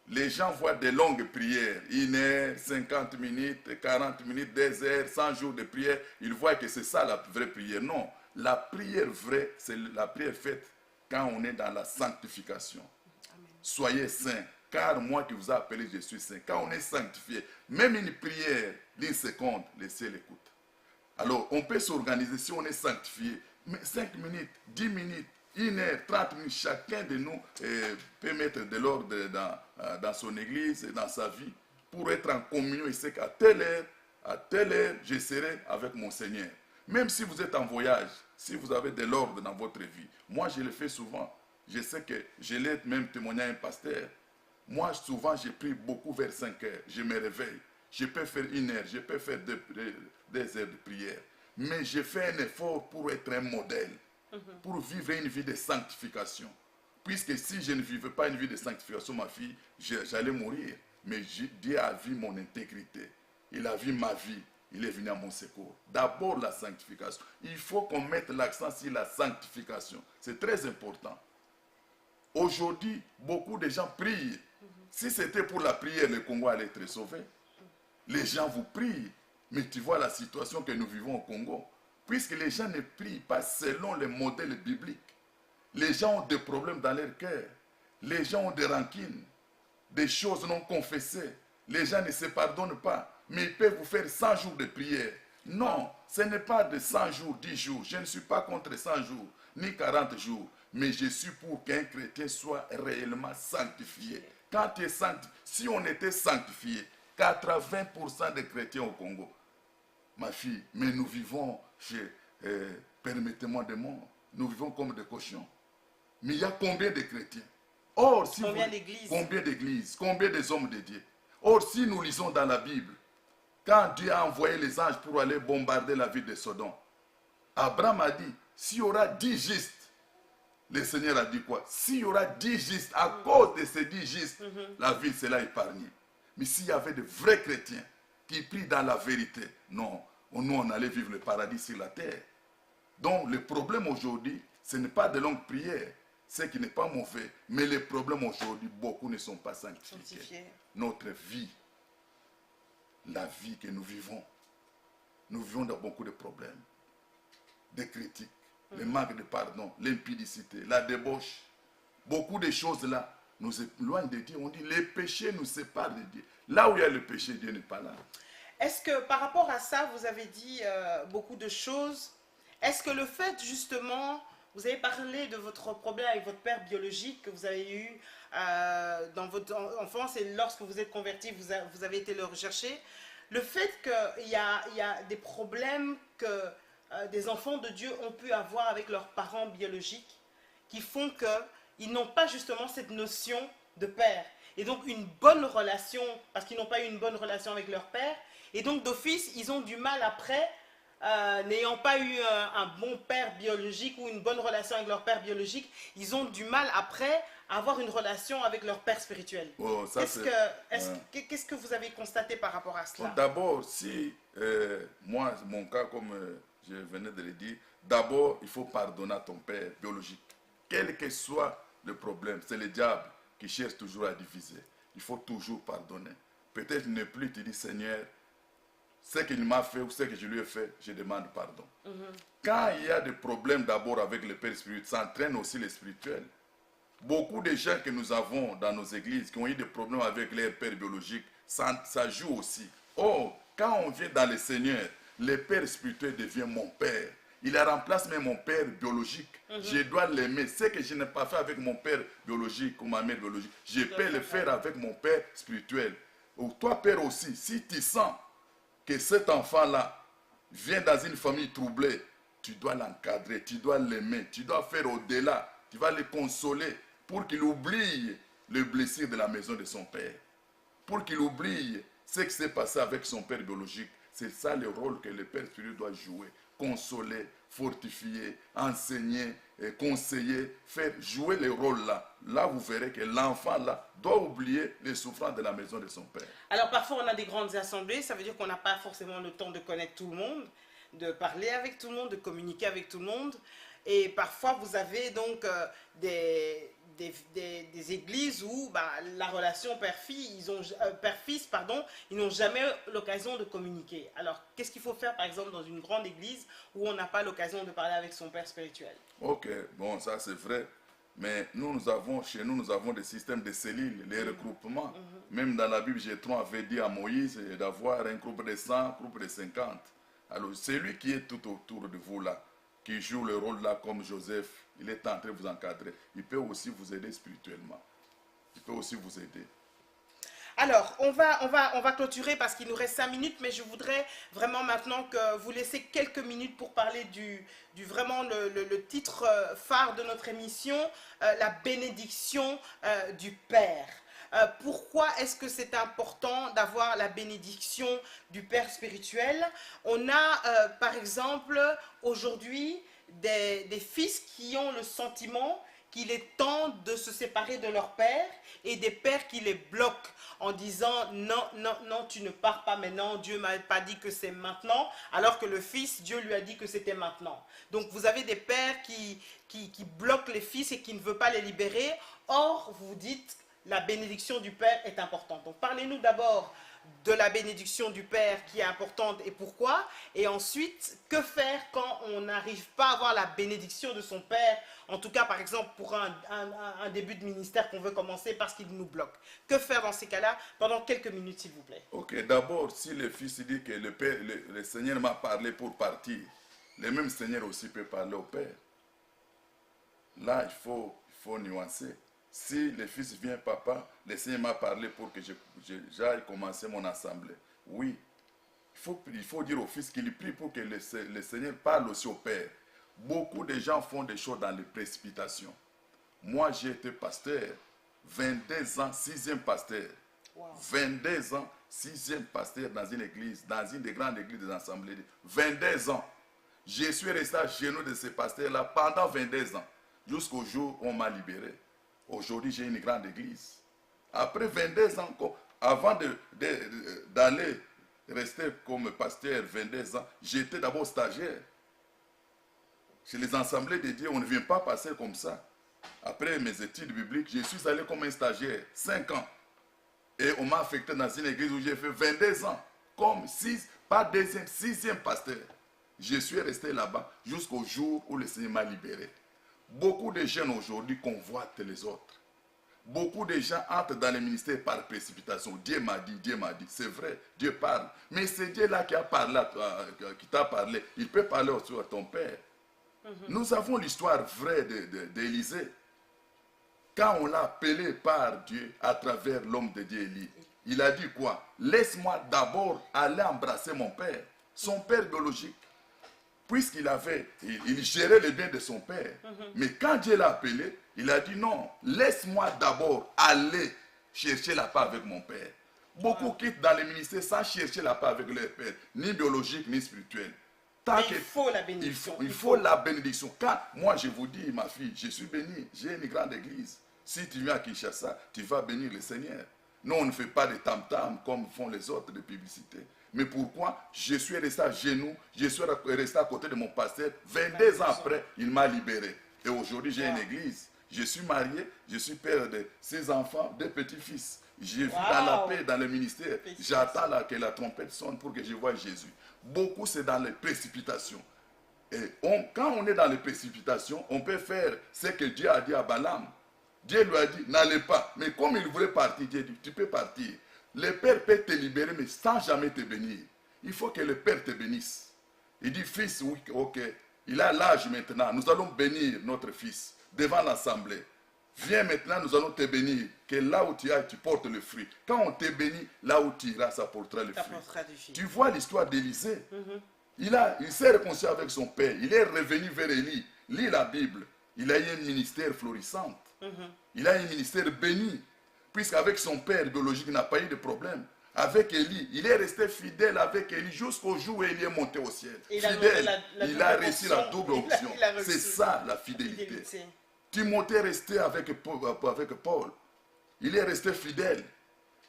Les gens voient de longues prières, 1 heure, 50 minutes, 40 minutes, 2 heures, 100 jours de prière. Ils voient que c'est ça la vraie prière. Non, la prière vraie, c'est la prière faite quand on est dans la sanctification. Amen. Soyez saints, car moi qui vous ai appelé, je suis saint. Quand on est sanctifié, même une prière d'une seconde, le ciel écoute. Alors, on peut s'organiser si on est sanctifié. Mais 5 minutes, 10 minutes, 1 heure, 30 minutes, chacun de nous peut mettre de l'ordre dans son église et dans sa vie pour être en communion. Il sait qu'à telle heure, je serai avec mon Seigneur. Même si vous êtes en voyage, si vous avez de l'ordre dans votre vie. Moi, je le fais souvent. Je sais que je l'ai même témoigné à un pasteur. Moi, souvent, je prie beaucoup vers 5 heures. Je me réveille. Je peux faire 1 heure, je peux faire 2 heures de prière. Mais je fais un effort pour être un modèle, pour vivre une vie de sanctification. Puisque si je ne vivais pas une vie de sanctification, ma fille, j'allais mourir. Mais Dieu a vu mon intégrité. Il a vu ma vie. Il est venu à mon secours. D'abord la sanctification. Il faut qu'on mette l'accent sur la sanctification. C'est très important. Aujourd'hui, beaucoup de gens prient. Si c'était pour la prière, le Congo allait être sauvé. Les gens vous prient. Mais tu vois la situation que nous vivons au Congo. Puisque les gens ne prient pas selon les modèles bibliques. Les gens ont des problèmes dans leur cœur. Les gens ont des rancines. Des choses non confessées. Les gens ne se pardonnent pas. Mais ils peuvent vous faire 100 jours de prière. Non, ce n'est pas de 100 jours, 10 jours. Je ne suis pas contre 100 jours, ni 40 jours. Mais je suis pour qu'un chrétien soit réellement sanctifié. Quand tu es sanctifié, si on était sanctifié, 80% des chrétiens au Congo, ma fille, mais nous vivons, permettez-moi de mots, nous vivons comme des cochons. Mais il y a combien de chrétiens? Or, si Combien d'églises? Combien d'églises? Combien des hommes de Dieu? Or, si nous lisons dans la Bible, quand Dieu a envoyé les anges pour aller bombarder la ville de Sodome, Abraham a dit, s'il y aura 10 justes, le Seigneur a dit quoi? S'il y aura 10 justes, à cause de ces 10 justes, la ville sera épargnée. Mais s'il y avait de vrais chrétiens qui prient dans la vérité, non, nous on allait vivre le paradis sur la terre. Donc le problème aujourd'hui, ce n'est pas de longues prières, ce qui n'est pas mauvais, mais le problème aujourd'hui, beaucoup ne sont pas sanctifiés. Notre vie, la vie que nous vivons dans beaucoup de problèmes, des critiques, le manque de pardon, l'impudicité, la débauche. Beaucoup de choses là nous éloignent de Dieu. On dit les péchés nous séparent de Dieu. Là où il y a le péché, Dieu n'est pas là. Est-ce que par rapport à ça, vous avez dit beaucoup de choses. Est-ce que le fait justement, vous avez parlé de votre problème avec votre père biologique que vous avez eu dans votre enfance et lorsque vous êtes converti, vous avez été le rechercher. Le fait qu'il y a des problèmes que des enfants de Dieu ont pu avoir avec leurs parents biologiques qui font qu'ils n'ont pas justement cette notion de père. Et donc une bonne relation, parce qu'ils n'ont pas eu une bonne relation avec leur père. Et donc d'office, ils ont du mal après, n'ayant pas eu un bon père biologique ou une bonne relation avec leur père biologique, ils ont du mal après à avoir une relation avec leur père spirituel. Oh, Qu'est-ce que vous avez constaté par rapport à cela? D'abord, si moi, mon cas, comme je venais de le dire, d'abord, il faut pardonner à ton père biologique. Quel que soit le problème, c'est le diable qui cherche toujours à diviser. Il faut toujours pardonner. Peut-être ne plus te dire, Seigneur, ce qu'il m'a fait ou ce que je lui ai fait, je demande pardon. Quand il y a des problèmes d'abord avec le père spirituel, ça entraîne aussi le spirituel. Beaucoup de gens que nous avons dans nos églises qui ont eu des problèmes avec leur père biologique, ça joue aussi. Oh, quand on vient dans le Seigneur, le père spirituel devient mon père. Il remplace même mon père biologique. Je dois l'aimer. Ce que je n'ai pas fait avec mon père biologique ou ma mère biologique, je peux le faire avec mon père spirituel. Ou toi, père aussi, si tu sens que cet enfant-là vient dans une famille troublée, tu dois l'encadrer, tu dois l'aimer, tu dois faire au-delà, tu vas le consoler pour qu'il oublie les blessures de la maison de son père. Pour qu'il oublie ce qui s'est passé avec son père biologique. C'est ça le rôle que le père spirituel doit jouer. Consoler, fortifier, enseigner, conseiller, faire jouer les rôles là. Là, vous verrez que l'enfant là doit oublier les souffrances de la maison de son père. Alors parfois on a des grandes assemblées, ça veut dire qu'on n'a pas forcément le temps de connaître tout le monde, de parler avec tout le monde, de communiquer avec tout le monde. Et parfois vous avez donc des églises où la relation père-fils, ils n'ont jamais l'occasion de communiquer. Alors qu'est-ce qu'il faut faire par exemple dans une grande église où on n'a pas l'occasion de parler avec son père spirituel? Ok, bon ça c'est vrai. Mais chez nous, nous avons des systèmes de cellules, les regroupements. Même dans la Bible, Jétron avait dit à Moïse d'avoir un groupe de 100, un groupe de 50. Alors, celui qui est tout autour de vous là, qui joue le rôle là comme Joseph, il est en train de vous encadrer. Il peut aussi vous aider spirituellement. Il peut aussi vous aider. Alors, on va clôturer parce qu'il nous reste 5 minutes, mais je voudrais vraiment maintenant que vous laissiez quelques minutes pour parler vraiment le titre phare de notre émission, la bénédiction du Père. Pourquoi est-ce que c'est important d'avoir la bénédiction du Père spirituel? On a, par exemple, aujourd'hui, des fils qui ont le sentiment qu'il est temps de se séparer de leur père et des pères qui les bloquent en disant non, non, non, tu ne pars pas maintenant, Dieu ne m'a pas dit que c'est maintenant, alors que le fils, Dieu lui a dit que c'était maintenant. Donc vous avez des pères qui bloquent les fils et qui ne veulent pas les libérer. Or, vous dites, la bénédiction du Père est importante. Donc parlez-nous d'abord de la bénédiction du Père qui est importante et pourquoi. Et ensuite, que faire quand on n'arrive pas à avoir la bénédiction de son Père, en tout cas par exemple pour un début de ministère qu'on veut commencer parce qu'il nous bloque. Que faire dans ces cas-là pendant quelques minutes s'il vous plaît? Ok, d'abord, si le fils dit que le Seigneur m'a parlé pour partir, le même Seigneur aussi peut parler au Père. Là, il faut nuancer. Si le fils vient, papa, le Seigneur m'a parlé pour que j'aille commencer mon assemblée. Oui, il faut dire au fils qu'il prie pour que le Seigneur parle aussi au Père. Beaucoup de gens font des choses dans les précipitations. Moi, j'ai été pasteur, 22 ans, 6e pasteur. Wow. 22 ans, 6e pasteur dans une église, dans une des grandes églises des assemblées. 22 ans. Je suis resté à genoux de ces pasteurs-là pendant 22 ans, jusqu'au jour où on m'a libéré. Aujourd'hui, j'ai une grande église. Après 22 ans, avant d'aller rester comme pasteur 22 ans, j'étais d'abord stagiaire. Chez les assemblées de Dieu, on ne vient pas passer comme ça. Après mes études bibliques, je suis allé comme un stagiaire, 5 ans. Et on m'a affecté dans une église où j'ai fait 22 ans, comme 6e pasteur. Je suis resté là-bas jusqu'au jour où le Seigneur m'a libéré. Beaucoup de jeunes aujourd'hui convoitent les autres. Beaucoup de gens entrent dans le ministère par précipitation. Dieu m'a dit, c'est vrai, Dieu parle. Mais c'est Dieu là qui t'a parlé. Il peut parler aussi à ton père. Nous avons l'histoire vraie d'Élisée. Quand on l'a appelé par Dieu à travers l'homme de Dieu Élie, il a dit quoi? Laisse-moi d'abord aller embrasser mon père, son père biologique. Puisqu'il gérait le bien de son père. Mais quand Dieu l'a appelé, il a dit non, laisse-moi d'abord aller chercher la paix avec mon père. Beaucoup quittent dans le ministère sans chercher la paix avec leur père, ni biologique, ni spirituel. Il faut la bénédiction. Il faut la bénédiction. Quand moi je vous dis, ma fille, je suis béni, j'ai une grande église. Si tu viens à Kinshasa, tu vas bénir le Seigneur. Non, on ne fait pas de tam-tam comme font les autres de publicité. Mais pourquoi? Je suis resté à genoux, je suis resté à côté de mon pasteur. 22 ans après, il m'a libéré. Et aujourd'hui, j'ai une église. Je suis marié, je suis père de 6 enfants, 2 petits-fils. Je vis dans la paix, dans le ministère. J'attends que la trompette sonne pour que je voie Jésus. Beaucoup, c'est dans les précipitations. Et quand on est dans les précipitations, on peut faire ce que Dieu a dit à Balaam. Dieu lui a dit, n'allez pas. Mais comme il voulait partir, Dieu dit, tu peux partir. Le Père peut te libérer, mais sans jamais te bénir. Il faut que le Père te bénisse. Il dit, fils, oui, ok, il a l'âge maintenant. Nous allons bénir notre fils devant l'assemblée. Viens maintenant, nous allons te bénir. Que là où tu es, tu portes le fruit. Quand on te bénit, là où tu iras, ça portera le fruit. Tu vois l'histoire d'Élisée. Il s'est réconcilié avec son père. Il est revenu vers Élie. Lis la Bible. Il a eu un ministère florissant. Il a un ministère béni. puisqu'avec son père biologique, il n'a pas eu de problème. Avec Élie, il est resté fidèle avec Élie jusqu'au jour où Élie est monté au ciel. Fidèle, il a réussi la double option. C'est ça la fidélité. Timothée est resté avec Paul. Il est resté fidèle.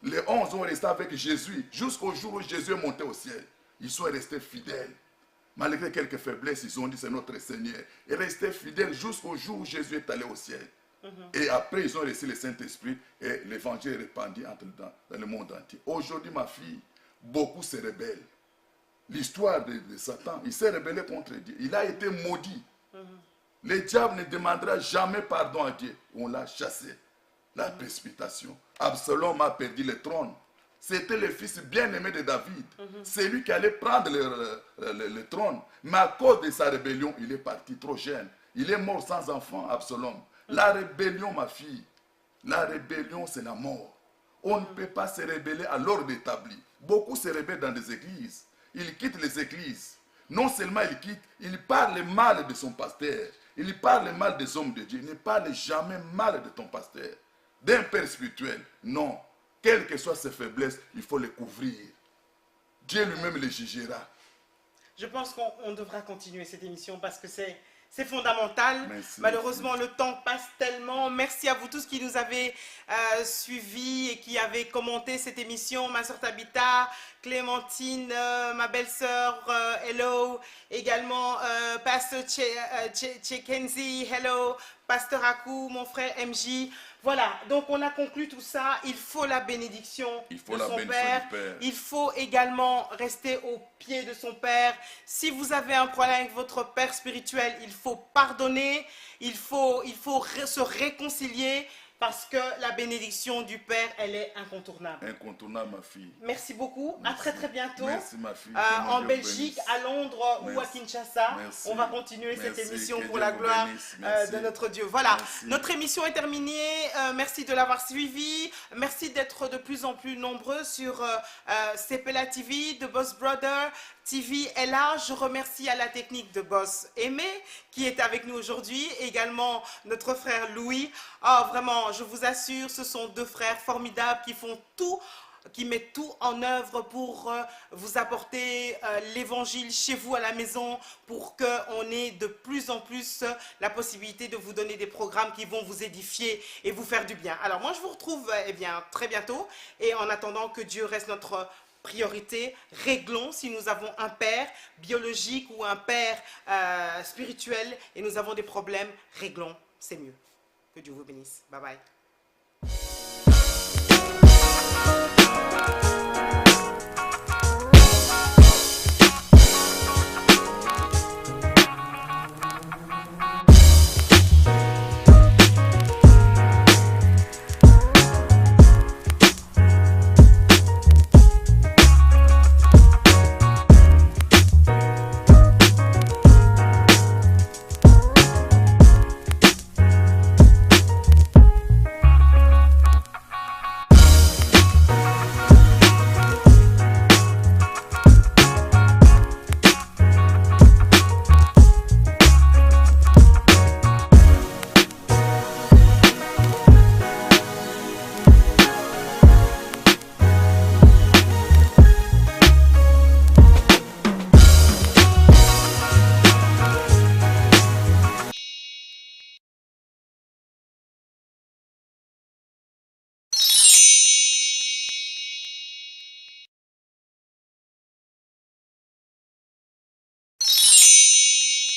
Les 11 ont resté avec Jésus jusqu'au jour où Jésus est monté au ciel. Ils sont restés fidèles. Malgré quelques faiblesses, ils ont dit c'est notre Seigneur. Et restés fidèles jusqu'au jour où Jésus est allé au ciel. Et après, ils ont reçu le Saint-Esprit et l'évangile est répandu dans le monde entier. Aujourd'hui, ma fille, beaucoup se rebellent. L'histoire de Satan, il s'est rebellé contre Dieu. Il a été maudit. Le diable ne demandera jamais pardon à Dieu. On l'a chassé. La précipitation. Absalom a perdu le trône. C'était le fils bien-aimé de David. C'est lui qui allait prendre le trône. Mais à cause de sa rébellion, il est parti trop jeune. Il est mort sans enfant, Absalom. La rébellion, ma fille, la rébellion, c'est la mort. On ne peut pas se rebeller à l'ordre établi. Beaucoup se rebellent dans des églises. Ils quittent les églises. Non seulement ils quittent, ils parlent mal de son pasteur. Ils parlent mal des hommes de Dieu. Ils ne parlent jamais mal de ton pasteur. D'un père spirituel, non. Quelles que soient ses faiblesses, il faut les couvrir. Dieu lui-même les jugera. Je pense qu'on devra continuer cette émission parce que c'est fondamental. Merci, Malheureusement, le temps passe tellement. Merci à vous tous qui nous avez suivis et qui avez commenté cette émission. Ma soeur Tabitha, Clémentine, ma belle-sœur, hello. Également, Pasteur Chekenzi, hello. Pasteur Akou, mon frère MJ. Voilà, donc on a conclu tout ça. Il faut la bénédiction de son père. Il faut également rester au pied de son père. Si vous avez un problème avec votre père spirituel, il faut pardonner. Il faut se réconcilier parce que la bénédiction du père, elle est incontournable. Incontournable, ma fille. Merci beaucoup. Merci. À très très bientôt. Merci, ma fille. En Belgique, à Londres ou à Kinshasa. Merci. On va continuer cette émission Que pour Dieu la vous gloire bénisse. de notre Dieu. Voilà, Merci. notre émission est terminée. Merci de l'avoir suivi. Merci d'être de plus en plus nombreux sur CPLA TV, de Boss Brother TV est là. Je remercie à la technique de Boss Aimé qui est avec nous aujourd'hui. Également notre frère Louis. Oh, vraiment, je vous assure, ce sont deux frères formidables qui font tout, qui mettent tout en œuvre pour vous apporter l'évangile chez vous à la maison, pour qu'on ait de plus en plus la possibilité de vous donner des programmes qui vont vous édifier et vous faire du bien. Alors moi je vous retrouve très bientôt, et en attendant que Dieu reste notre priorité, réglons si nous avons un père biologique ou un père spirituel et nous avons des problèmes, réglons, c'est mieux. Que Dieu vous bénisse. Bye bye.